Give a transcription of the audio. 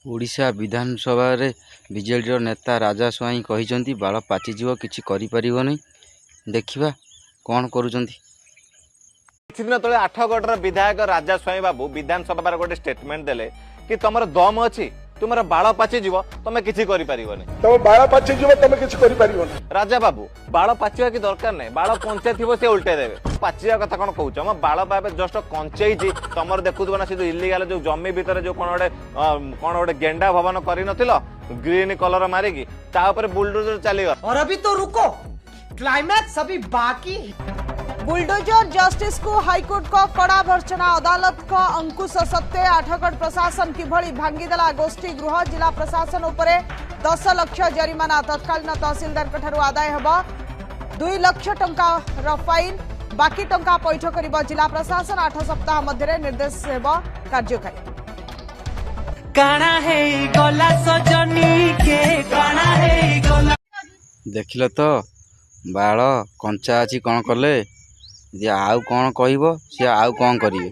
ओडिशा विधानसभा रे बीजेडी नेता राजा स्वाई कहते बाल पाचिजीव किसी करें देखा कौन करुँच किछि दिन तले आठगढ़ विधायक राजा स्वाई बाबू विधानसभा गोटे स्टेटमेंट देले कि तुमर दम अच्छी तुम बाल पाचिजीव तुम किसी तुम बाल पाचिजीव तुम किसी राजा बाबू बाल पाचिवा की दरकार नहीं बाल कंचे थी सी उल्टे देवे पाचिवा कथा कौन कहूच मो बाल पाए जस्ट कंचेई तुम देखुव ना से इलिगाल जो जमी भितर जो कौन गोटे गेंडा भवन कर ग्रीन कलर मारिकी बुलडोजर चलीगा। और अभी तो रुको, क्लाइमैक्स अभी बाकी। बुलडोजर जस्टिस को हाईकोर्ट को कड़ा भर्सना अदालत को अंकुश सत्ते आठगढ़ प्रशासन किभली भांगीदेला गोष्ठी गृह जिला प्रशासन उपरे 10 लाख जरिमाना तत्कालीन तहसीलदार ठारू आदाय हेबा 2 लाख टंका फाइन बाकी टंका पैठ करिबा जिला प्रशासन 8 सप्ताह मध्य निर्देश हेबा कार्यकारी। देखिल तो बाल कंचा अच्छी कौन कले आउ कौन कह सी आउ कौन करेंगे।